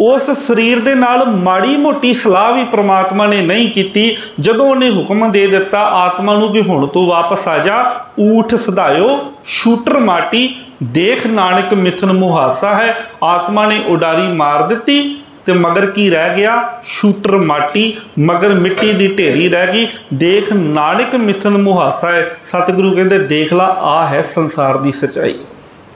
उस शरीर दे नाल माड़ी मोटी सलाह भी परमात्मा ने नहीं की। जदों उन्हें हुक्म दे दिता आत्मा नू कि हुण तू वापस आ जा, ऊठ सधायो शूटर माटी, देख नानक मिथन मुहासा है। आत्मा ने उडारी मार दी तो मगर की रह गया, शूटर माटी, मगर मिट्टी की ढेरी रह गई। देख नानक मिथन मुहासा है। सतगुरु कहते देख ला, आ है संसार की सच्चाई,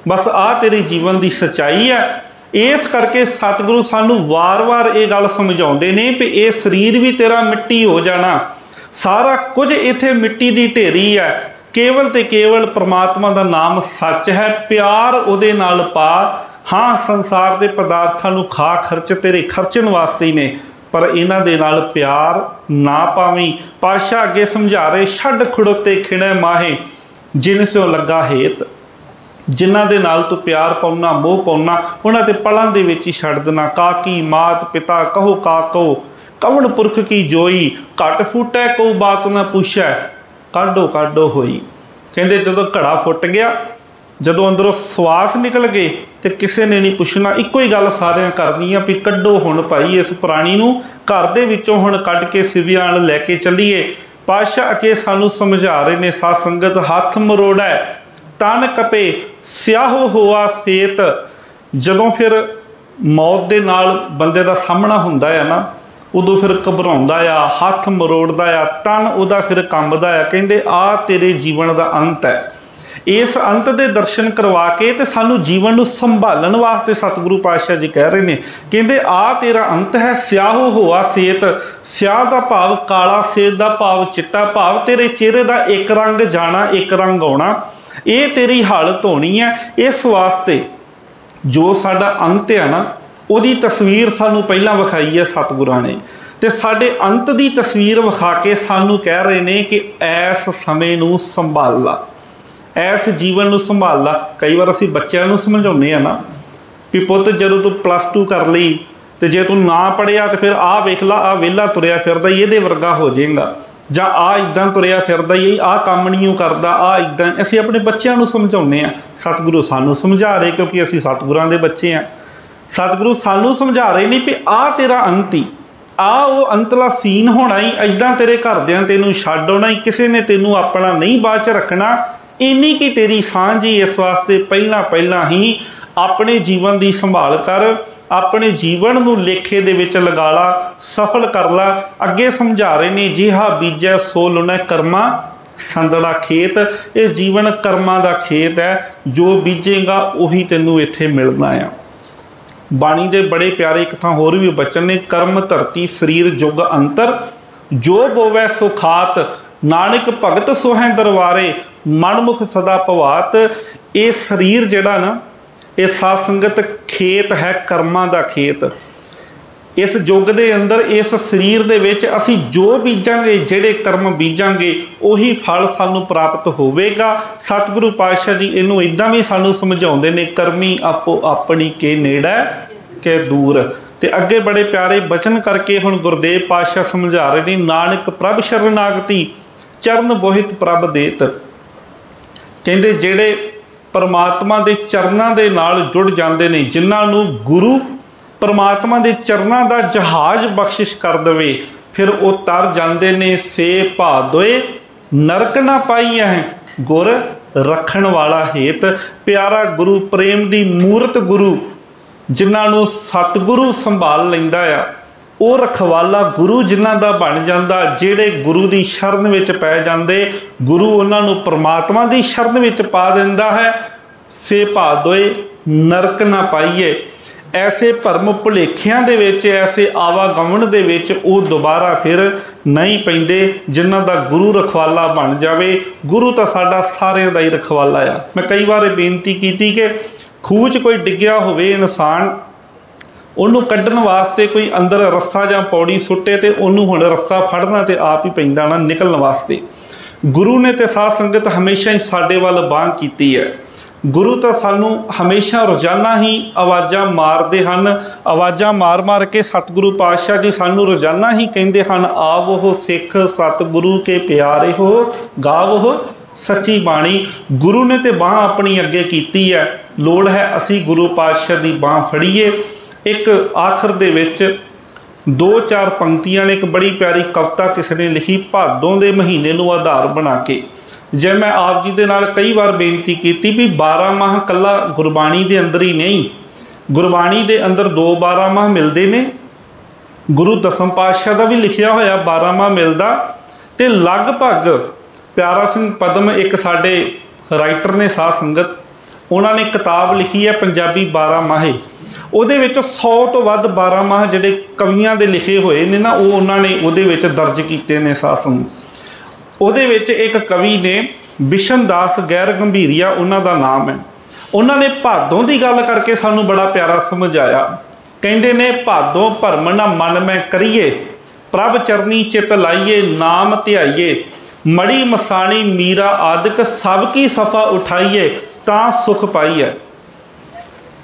बस आ तेरे जीवन की सच्चाई है। इस करके सतगुरु सानू वार वार ये गल समझाते ने कि ये शरीर भी तेरा मिट्टी हो जाना, सारा कुछ इत्थे मिट्टी की ढेरी है, केवल ते केवल परमात्मा का नाम सच है, प्यार उहदे नाल पा। हाँ, संसार के पदार्थों नू खा, खर्च तेरे खर्चण वास्ते ही ने, पर इन्हां दे नाल प्यार ना पावी। पातशाह अगे समझा रहे, छड्ड खड़ोते खिड़े माहे जिन स्यों लगा हेत, जिन्हां दे नाल तू प्यार पाउना मोह पाउना, उन्हां ते पलां दे विच ही छड्ड देना। काकी मात पिता कहो काको, कवण पुरख की जोई, घट फूटै को बात न पूछै, काढो काढो होई। कहते जदों घड़ा फुट गया, जदों अंदरों सवास निकल गए तो किसी ने नहीं पुछना, इक्को ही गल सारियां करनी है भी कड्डो हुण भाई इस प्राणी नू घर दे विचों हुण कढ के सिवियां नाल लैके चलीए। पातशाह अगे सानू समझा रहे ने, साध संगत हथ मरोड़ै तन कपे स्याहो होआ सेत। जदों फिर मौत दे नाल बंदे दा सामना हुंदा है ना, उदों फिर घबराउंदा आ, हथ मरोड़दा आ, तन उहदा फिर कंबदा आ। कहंदे आ तेरे जीवन का अंत है। इस अंत के दर्शन करवा के तो सानू जीवन नू संभालन वास्ते सतगुरु पातशाह जी कह रहे हैं, कहते आ तेरा अंत है। स्याहो होआ सेत, स्याह का भाव काला, सेत का भाव चिट्टा, भाव तेरे चेहरे का एक रंग जाना एक रंग आना, ये तेरी हालत होनी है। इस वास्ते जो साडा अंत है ना, उहदी तस्वीर सानू पहला विखाई है सतगुरां ने, ते साडे अंत की तस्वीर विखा के सानू कह रहे हैं कि ऐस समय नू संभाल ला, ऐस जीवन नू संभाल ला। कई बार असीं बच्चों नू समझाउने आ ना भी पुत्त जदों तू +2 कर लई तो जे तू ना पढ़िया तो फिर आ वेख ला, आ वेला तुरिया फिरदा ही इहदे वर्गा हो जाएगा, जां आ इदां तुरिया फिरदा ही, आ काम नहीं करदा, आ इदां। असीं अपने बच्चों नू समझाउने आ, सतगुरु सानू समझा रहे क्योंकि असीं सतगुरां दे बच्चे आ। सतगुरु सानू समझा रहे नहीं भी आ तेरा अंत ही, आ वो अंतला सीन होना ही, इदां तेरे घरदियां तैनूं छड्ड आउणा ही, किसी ने तैनूं अपना नहीं बाद च रखना, इन्नी की तेरी सांझ ही। इस वास्ते पहला ही अपने जीवन की संभाल कर, अपने जीवन नू लेखे दे विच लगा ला, सफल कर ला। अगे समझा रहे ने, जिहा बीजै सो लुनै कर्मा संदड़ा खेत। ये जीवन कर्मां दा खेत है, जो बीजेगा उही तैनूं इत्थे मिलना है। बाणी दे बड़े प्यारे एक थां होर भी बचन ने, कर्म धरती शरीर जुग अंतर, जो बोवै सो खात, नानक भगत सोहै दरबारे, मनमुख सदा भवात। ये शरीर जिहड़ा ना, ये साध संगत खेत है, कर्मां दा खेत। इस युग दे अंदर इस शरीर दे विच असीं जो बीजांगे, जिहड़े कर्म बीजांगे, उही फल सानू प्राप्त होवेगा। सतगुरु पातशाह जी इनू इदां भी सानू समझाउंदे ने, करमी आपो अपनी के नेड़ै के दूर। ते अगे बड़े प्यारे बचन करके हुण गुरदेव पातशाह समझा रहे ने, नानक प्रभ शरनागति चरण बोहित प्रभ देत। कहते जिहड़े परमात्मा के चरणों के नाल जुड़ जाते हैं, जिन्होंने गुरु परमात्मा के चरणों का जहाज बख्शिश कर दे, फिर वो तर जाते ने। से भादोए नरक ना पाई है गुर रखण वाला हेत प्यारा गुरु प्रेम दी मूरत गुरु जिन्हों सतगुरु संभाल लैंदा आ वो रखवाला गुरु जिन्हां दा बन जांदा जिहड़े गुरु दी शरण विच पै जांदे गुरु उन्हां नूं परमात्मा दी शरण विच पा दिंदा है। से भादोए नरक ना पाइए ऐसे भरम भुलेखियां दे विच ऐसे आवागमन दे विच वो दोबारा फिर नहीं पैंदे जिन्हां दा गुरु रखवाला बन जावे। गुरु तो साडा सारिਆਂ दा ही रखवाला आ। मैं कई बार बेनती की कि खूह च कोई डिग्गिया होवे इंसान ਉਹਨੂੰ ਕੱਢਣ ਵਾਸਤੇ कोई अंदर रस्सा ਜਾਂ पौड़ी सुट्टे तो ਉਹਨੂੰ ਹੁਣ रस्सा फड़ना तो आप ही पैंदा ना निकलण वास्ते। गुरु ने तो साध संगत हमेशा ही साडे वल बांह कीती है। गुरु तो सानू हमेशा रोज़ाना ही आवाज़ां मारते हैं। आवाज़ां मार मार के सतगुरु पातशाह जी सानू रोज़ाना ही कहते हैं आवो सिख सतगुरु के प्यारे हो गावो सच्ची बाणी। गुरु ने तो बांह अपनी अगे कीती है। लोड़ है असी गुरु पातशाह की बांह फड़ीए। एक आखिर दे विच 2-4 पंक्तियां ने एक बड़ी प्यारी कविता किसी ने लिखी भादों के महीने नूं आधार बना के। जे मैं आप जी दे नाल कई बार बेनती की भी 12 माह कला गुरबाणी के अंदर ही नहीं, गुरबाणी के अंदर 2 12 माह मिलते हैं। गुरु दसम पातशाह का भी लिखिया होया 12 माह मिलता तो लगभग प्यारा सिंह पदम एक साडे राइटर ने साध संगत उन्होंने किताब लिखी है पंजाबी 12 माहे। ਉਹਦੇ ਵਿੱਚ 100 ਤੋਂ ਵੱਧ 12 ਮਾਹ ਜਿਹੜੇ ਕਵੀਆਂ ਦੇ ਲਿਖੇ ਹੋਏ ਨੇ ਨਾ ਉਹ ਉਹਨਾਂ ਨੇ ਉਹਦੇ ਵਿੱਚ ਦਰਜ ਕੀਤੇ ਨੇ ਸਾਸਨ। ਉਹਦੇ ਵਿੱਚ ਇੱਕ ਕਵੀ ਨੇ ਬਿਸ਼ਨ ਦਾਸ ਗੈਰ ਗੰਭੀਰੀਆ ਉਹਨਾਂ ਦਾ ਨਾਮ ਹੈ। ਉਹਨਾਂ ਨੇ ਭਾਦੋਂ ਦੀ ਗੱਲ ਕਰਕੇ ਸਾਨੂੰ ਬੜਾ ਪਿਆਰਾ ਸਮਝਾਇਆ। ਕਹਿੰਦੇ ਨੇ ਭਾਦੋਂ ਭਰਮ ਨਾ ਮਨ ਮੈਂ ਕਰੀਏ ਪ੍ਰਭ ਚਰਨੀ ਚਿਤ ਲਾਈਏ ਨਾਮ ਧਿਆਈਏ ਮੜੀ ਮਸਾਣੀ ਮੀਰਾ ਆਦਿਕ ਸਭ ਕੀ ਸਫਾ ਉਠਾਈਏ ਤਾਂ ਸੁਖ ਪਾਈਏ।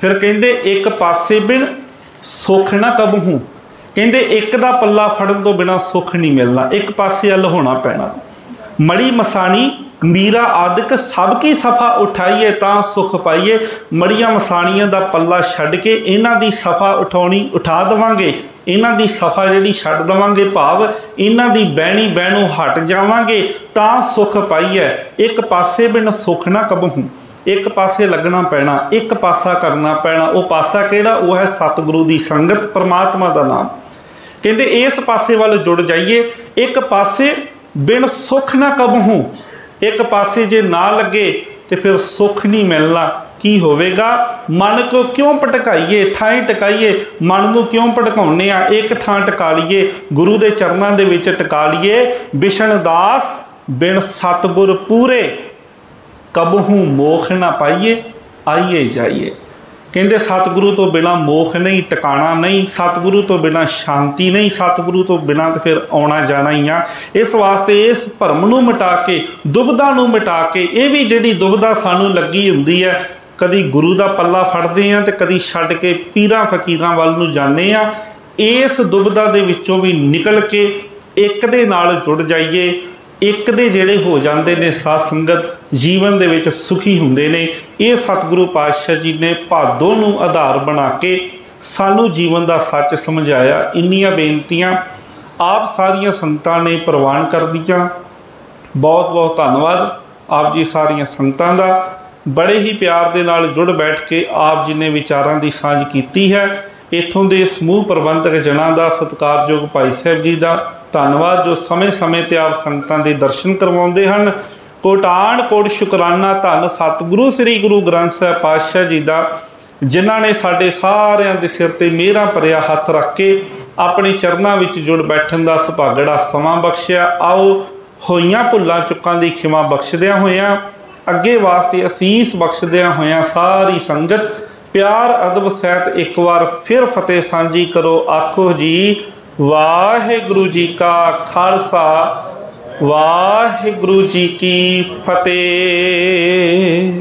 फिर कहते एक पासे बिन सुख ना कबहू कहते एक दा पल्ला फड़न तो बिना सुख नहीं मिलना एक पासे अल होना पैना। मड़ी मसानी मीरा आदिक सब की सफ़ा उठाइए तां सुख पाइए। मड़िया मसानियां दा पल्ला छड्ड के इन्हां दी सफ़ा उठाउणी उठा देवांगे इन्हां दी सफ़ा जिहड़ी छड्ड देवांगे भाव इन्हां दी बहनी बहनों हट जावांगे तां सुख पाइए। एक पासे बिन सुख ना कबहू एक पासे लगना पैना एक पासा करना पैना। वो पासा किहड़ा वो है सतगुरु की संगत परमात्मा का नाम। कहते इस पासे वाल जुड़ जाइए। एक पासे बिन सुख ना कबहू एक पासे जे ना लगे तो फिर सुख नहीं मिलना। की होवेगा मन को क्यों भटकाइए थाएं टकाइए मन को क्यों भटकाउने आ एक थां टका लीए गुरु के चरणों के विच टका लीए। बिशन दास बिन सतगुर पूरे कबहू मोख ना पाइए आइए जाइए। कहते सतगुरु तो बिना मोख नहीं टिकाणा नहीं सतगुरु तो बिना शांति नहीं सतगुरु तो बिना तो फिर आना जाना ही आ। इस वास्ते इस भरम नूं मिटा के दुविधा नूं मिटा के ये भी जिहड़ी दुविधा सानूं लगी हुंदी है कदी गुरु का पल्ला फड़दे आ तो कदी छड्ड के पीरां फकीरां वल नूं जाने आ। इस दुविधा दे विचों भी निकल के एक दे नाल जुड़ जाइए। एक दे जिहड़े हो जाते हैं साध संगत जीवन दे विच सुखी हुंदे ने। ये सतगुरु पातशाह जी ने भादों नूं आधार बना के सानू जीवन का सच समझाया। इन्नियां बेनतियां आप सारिया संगतां ने प्रवान कर दियां। बहुत बहुत धन्नवाद आप जी सारिया संगतां दा। बड़े ही प्यार दे नाल जुड़ बैठ के आप जी ने विचारां दी सांझ कीती है। इत्थों दे समूह प्रबंधक जनां दा सत्कारयोग भाई साहब जी दा धन्नवाद जो समय समय ते आप संगतां दे दर्शन करवाउंदे हन। कोटान कोट शुकराना धन सतगुरु श्री गुरु ग्रंथ साहिब पातशाह जी दा जिन्हां ने साडे सारिਆਂ दे सिर ते मेहरां भरिया हथ रख के अपने चरणों विच जुड़ बैठण दा सुभागड़ा समा बख्शिया। आओ होइयां भुल्लां चुक्कां दी खिमा बख्शदियां होइयां अगे वास्ते असीस बख्शदियां होइयां सारी संगत प्यार अदब सहित एक बार फिर फतेह सांझी करो। आखो जी वाहिगुरु जी का खालसा वाहिगुरु जी की फतेह।